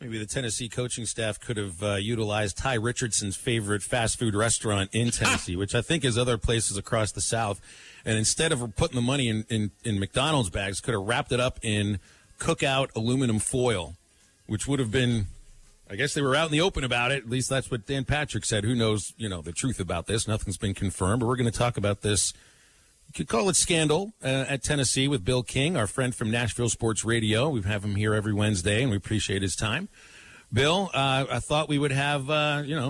Maybe the Tennessee coaching staff could have utilized Ty Richardson's favorite fast food restaurant in Tennessee, which I think is other places across the South. And instead of putting the money in McDonald's bags, could have wrapped it up in cookout aluminum foil, which would have been, I guess they were out in the open about it. At least that's what Dan Patrick said. Who knows, the truth about this? Nothing's been confirmed, but we're going to talk about this. You could call it scandal at Tennessee with Bill King, our friend from Nashville Sports Radio. We have him here every Wednesday, and we appreciate his time. Bill, I thought we would have,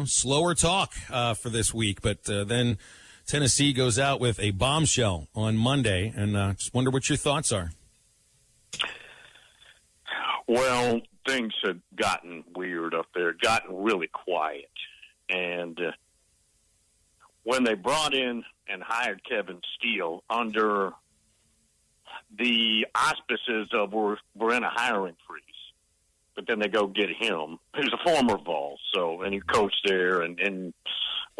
slower talk for this week, but then Tennessee goes out with a bombshell on Monday, and just wonder what your thoughts are. Well, things had gotten weird up there, gotten really quiet, and when they brought in and hired Kevin Steele under the auspices of we're in a hiring freeze. But then they go get him. He was a former Vols, and he coached there, and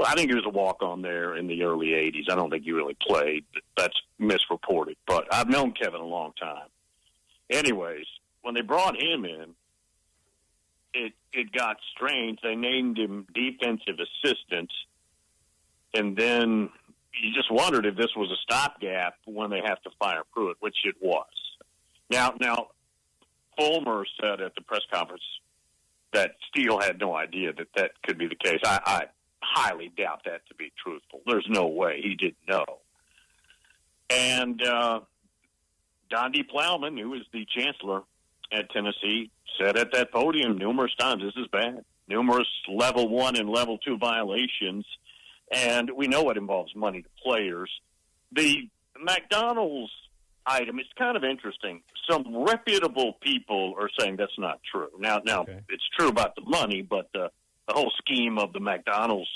I think he was a walk-on there in the early 80s. I don't think he really played. That's misreported. But I've known Kevin a long time. Anyways, when they brought him in, it got strange. They named him defensive assistant, and then you just wondered if this was a stopgap when they have to fire Pruitt, which it was. Now, Fulmer said at the press conference that Steele had no idea that could be the case. I highly doubt that to be truthful. There's no way he didn't know. And Don D. Plowman, who is the chancellor at Tennessee, said at that podium numerous times, this is bad. Numerous level 1 and level 2 violations. And we know it involves money to players. The McDonald's item, it's kind of interesting. Some reputable people are saying that's not true. Now, okay. It's true about the money, but the whole scheme of the McDonald's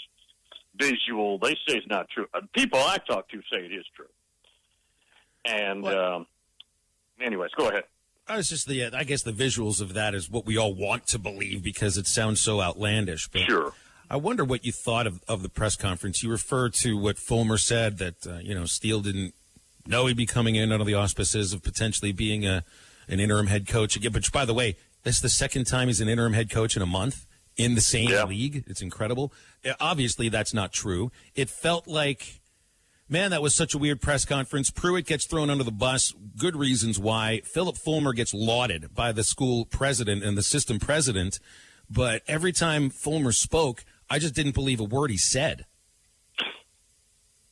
visual, they say it's not true. People I talk to say it is true. And anyways, go ahead. It's just I guess the visuals of that is what we all want to believe because it sounds so outlandish. But sure. I wonder what you thought of the press conference. You referred to what Fulmer said, that, Steele didn't know he'd be coming in under the auspices of potentially being an interim head coach again. But, by the way, this is the second time he's an interim head coach in a month in the same league. It's incredible. Obviously, that's not true. It felt like, man, that was such a weird press conference. Pruitt gets thrown under the bus. Good reasons why. Phillip Fulmer gets lauded by the school president and the system president. But every time Fulmer spoke, I just didn't believe a word he said.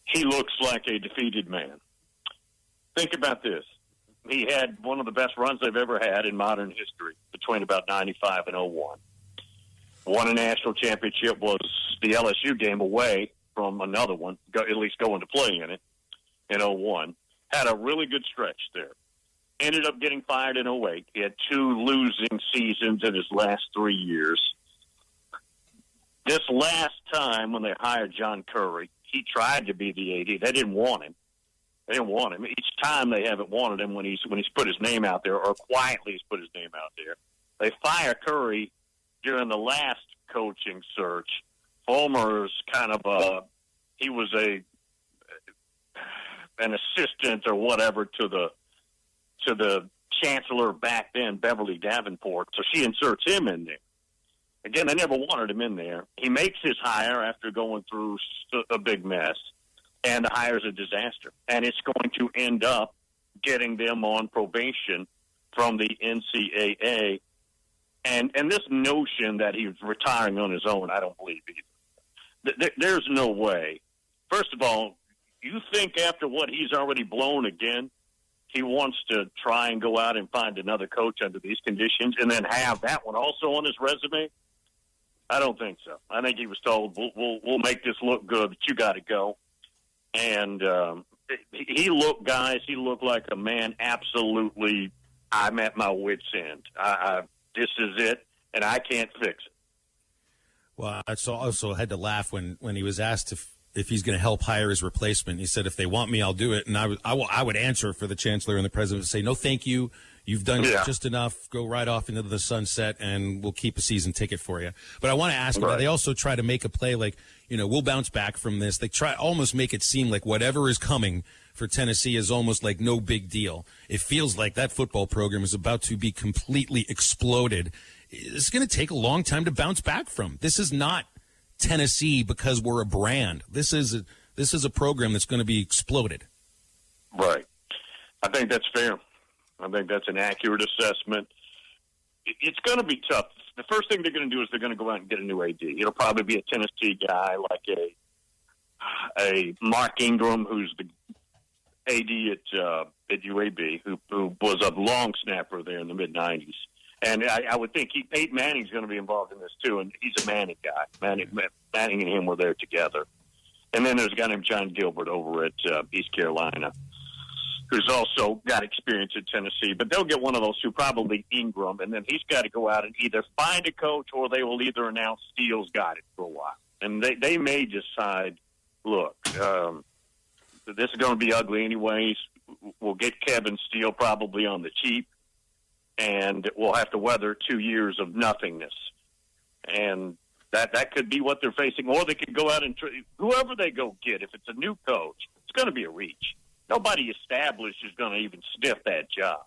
He looks like a defeated man. Think about this. He had one of the best runs they've ever had in modern history between about 95 and 01. Won a national championship, was the LSU game away from another one, at least going to play in it, in 01. Had a really good stretch there. Ended up getting fired in 08. He had 2 losing seasons in his last 3 years. This last time when they hired John Curry, he tried to be the AD. They didn't want him. Each time they haven't wanted him when he's put his name out there, or quietly he's put his name out there. They fire Curry during the last coaching search. Fulmer's kind of he was an assistant or whatever to the chancellor back then, Beverly Davenport. So she inserts him in there. Again, they never wanted him in there. He makes his hire after going through a big mess, and the hire's a disaster. And it's going to end up getting them on probation from the NCAA. And this notion that he's retiring on his own, I don't believe either. There's no way. First of all, you think after what he's already blown again, he wants to try and go out and find another coach under these conditions and then have that one also on his resume? I don't think so. I think he was told, we'll make this look good, but you got to go. And he looked like a man absolutely, I'm at my wit's end. This is it, and I can't fix it. Well, I also had to laugh when he was asked if he's going to help hire his replacement. He said, if they want me, I'll do it. And I would answer for the chancellor and the president and say, no, thank you. You've done just enough. Go right off into the sunset, and we'll keep a season ticket for you. But I want to ask you, they also try to make a play like, we'll bounce back from this. They try almost make it seem like whatever is coming for Tennessee is almost like no big deal. It feels like that football program is about to be completely exploded it's going to take a long time to bounce back from. This is not Tennessee because we're a brand. This is a program that's going to be exploded. Right. I think that's fair. I think that's an accurate assessment. It's going to be tough. The first thing they're going to do is they're going to go out and get a new AD. It'll probably be a Tennessee guy like a Mark Ingram, who's the AD at UAB, who was a long snapper there in the mid-'90s. And I would think Peyton Manning's going to be involved in this too, and he's a Manning guy. Manning and him were there together. And then there's a guy named John Gilbert over at East Carolina, who's also got experience at Tennessee. But they'll get one of those two, probably Ingram, and then he's got to go out and either find a coach or they will either announce Steele's got it for a while. And they may decide, look, this is going to be ugly anyways. We'll get Kevin Steele probably on the cheap, and we'll have to weather 2 years of nothingness. And that could be what they're facing. Or they could go out and whoever they go get, if it's a new coach, it's going to be a reach. Nobody established is going to even sniff that job.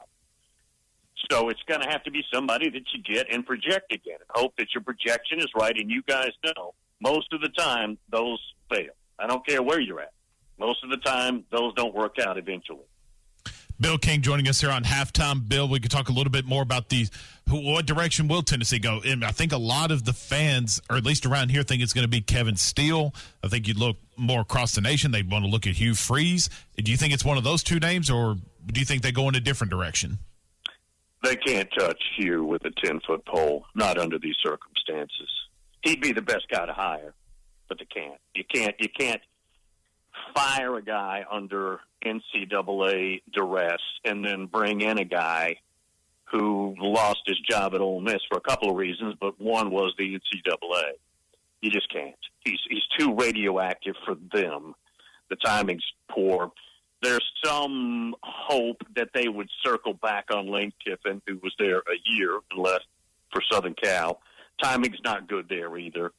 So it's going to have to be somebody that you get and project again and hope that your projection is right. And you guys know most of the time those fail. I don't care where you're at. Most of the time those don't work out eventually. Bill King joining us here on Halftime. Bill, we could talk a little bit more about what direction will Tennessee go? And I think a lot of the fans, or at least around here, think it's going to be Kevin Steele. I think you'd look more across the nation. They'd want to look at Hugh Freeze. Do you think it's one of those two names, or do you think they go in a different direction? They can't touch Hugh with a 10-foot pole, not under these circumstances. He'd be the best guy to hire, but they can't. You can't fire a guy under NCAA duress and then bring in a guy who lost his job at Ole Miss for a couple of reasons, but one was the NCAA. You just can't. He's too radioactive for them. The timing's poor. There's some hope that they would circle back on Lane Kiffin, who was there a year and left for Southern Cal. Timing's not good there either.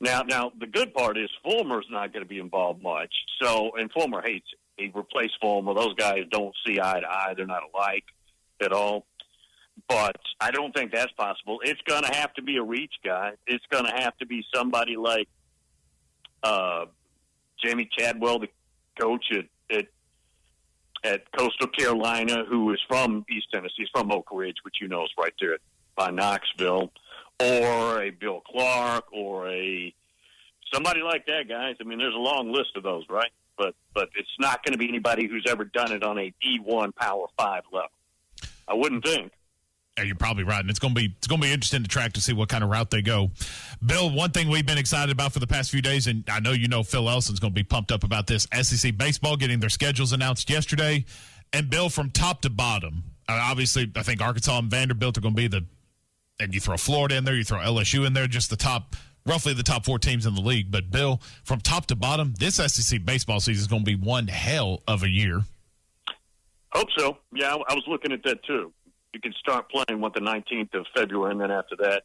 Now, the good part is Fulmer's not going to be involved much. And Fulmer hates it. He replaced Fulmer. Those guys don't see eye to eye. They're not alike at all. But I don't think that's possible. It's going to have to be a reach guy. It's going to have to be somebody like Jamie Chadwell, the coach at Coastal Carolina, who is from East Tennessee. He's from Oak Ridge, which you know is right there by Knoxville. Or a Bill Clark, or somebody like that, guys. I mean, there's a long list of those, right? But it's not going to be anybody who's ever done it on a D1 Power 5 level. I wouldn't think. Yeah, you're probably right, and it's going to be interesting to track to see what kind of route they go. Bill, one thing we've been excited about for the past few days, and I know you know Phil Elson's going to be pumped up about this, SEC baseball getting their schedules announced yesterday. And, Bill, from top to bottom, obviously I think Arkansas and Vanderbilt are going to be and you throw Florida in there, you throw LSU in there, just roughly the top four teams in the league. But, Bill, from top to bottom, this SEC baseball season is going to be one hell of a year. Hope so. Yeah, I was looking at that too. You can start playing the 19th of February, and then after that,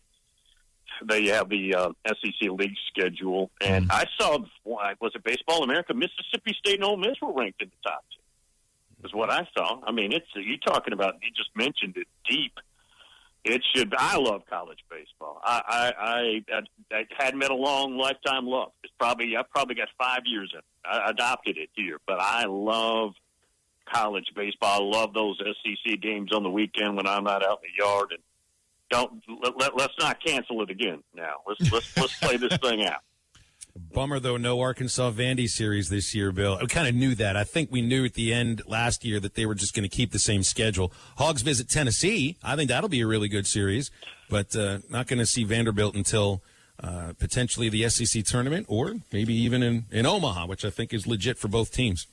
they have the SEC league schedule. And I saw, was it Baseball America? Mississippi State and Ole Miss were ranked in the top 10. Is what I saw. I mean, you talking about, you just mentioned it, deep. It should. I love college baseball. I hadn't been a long lifetime love. I probably got 5 years in it. I adopted it here, but I love college baseball. I love those SEC games on the weekend when I'm not out in the yard. And let's not cancel it again. Now let's play this thing out. Bummer, though, no Arkansas Vandy series this year, Bill. I kind of knew that. I think we knew at the end last year that they were just going to keep the same schedule. Hogs visit Tennessee. I think that'll be a really good series, but not going to see Vanderbilt until potentially the SEC tournament or maybe even in Omaha, which I think is legit for both teams.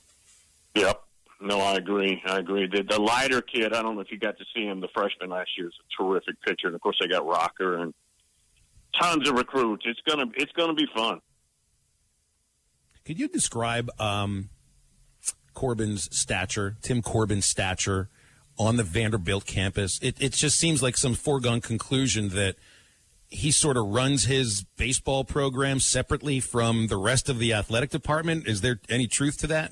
Yep. No, I agree. The lighter kid, I don't know if you got to see him, the freshman last year, is a terrific pitcher. And, of course, they got Rocker and tons of recruits. It's gonna be fun. Could you describe Corbin's stature, Tim Corbin's stature on the Vanderbilt campus? It just seems like some foregone conclusion that he sort of runs his baseball program separately from the rest of the athletic department. Is there any truth to that?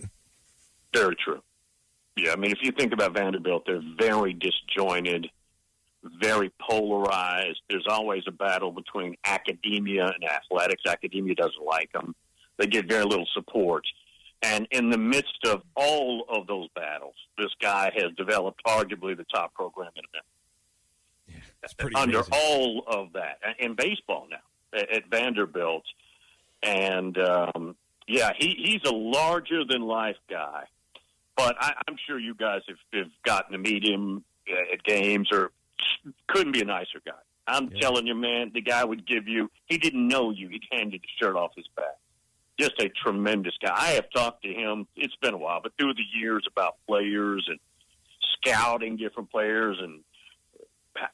Very true. Yeah, I mean, if you think about Vanderbilt, they're very disjointed. very polarized. There's always a battle between academia and athletics. Academia doesn't like them. They get very little support. And in the midst of all of those battles, this guy has developed arguably the top program in America. That's pretty under amazing. all of that. In baseball now, at Vanderbilt. And, he's a larger-than-life guy. But I'm sure you guys have gotten to meet him at games, or couldn't be a nicer guy. I'm telling you, man, the guy would give you – he didn't know you. He'd hand you the shirt off his back. Just a tremendous guy. I have talked to him, it's been a while, but through the years about players and scouting different players and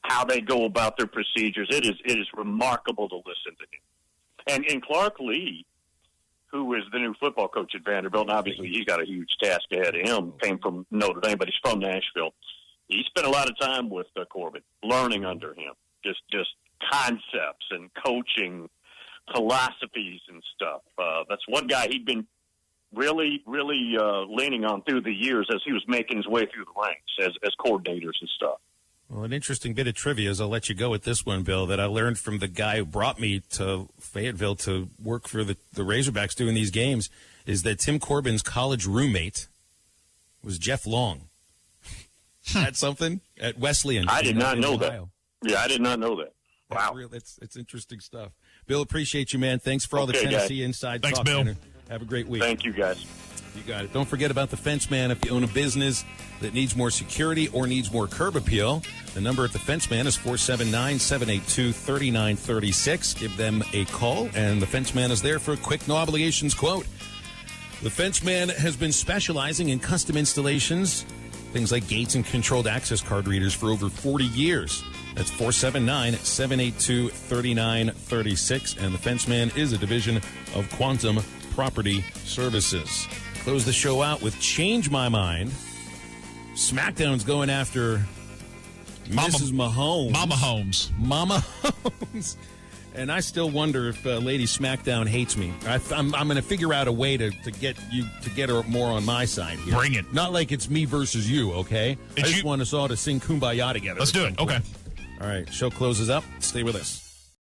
how they go about their procedures. It is remarkable to listen to him. And Clark Lee, who is the new football coach at Vanderbilt, and obviously he's got a huge task ahead of him, came from Notre Dame, but he's from Nashville. He spent a lot of time with Corbin, learning under him, just concepts and coaching philosophies and stuff. That's one guy he'd been really leaning on through the years as he was making his way through the ranks as coordinators and stuff. Well, an interesting bit of trivia, as I'll let you go with this one, Bill, that I learned from the guy who brought me to Fayetteville to work for the Razorbacks doing these games, is that Tim Corbin's college roommate was Jeff Long. That's something? At Wesleyan. I did not know Ohio. that. Yeah, I did not know that. Wow. It's interesting stuff. Bill, appreciate you, man. Thanks for all the Tennessee inside Thanks, talk. Bill. Man. Have a great week. Thank you, guys. You got it. Don't forget about the Fence Man. If you own a business that needs more security or needs more curb appeal, the number at the Fence Man is 479-782-3936. Give them a call, and the Fence Man is there for a quick, no obligations quote. The Fence Man has been specializing in custom installations, things like gates and controlled access card readers, for over 40 years. That's 479-782-3936. And the Fence Man is a division of Quantum Property Services. Close the show out with Change My Mind. SmackDown's going after Mrs. Mahomes. Mama Holmes. And I still wonder if Lady SmackDown hates me. I'm going to figure out a way to get her more on my side here. Bring it. Not like it's me versus you, okay? I just want us all to sing Kumbaya together. Let's do it. Okay. All right, show closes up. Stay with us.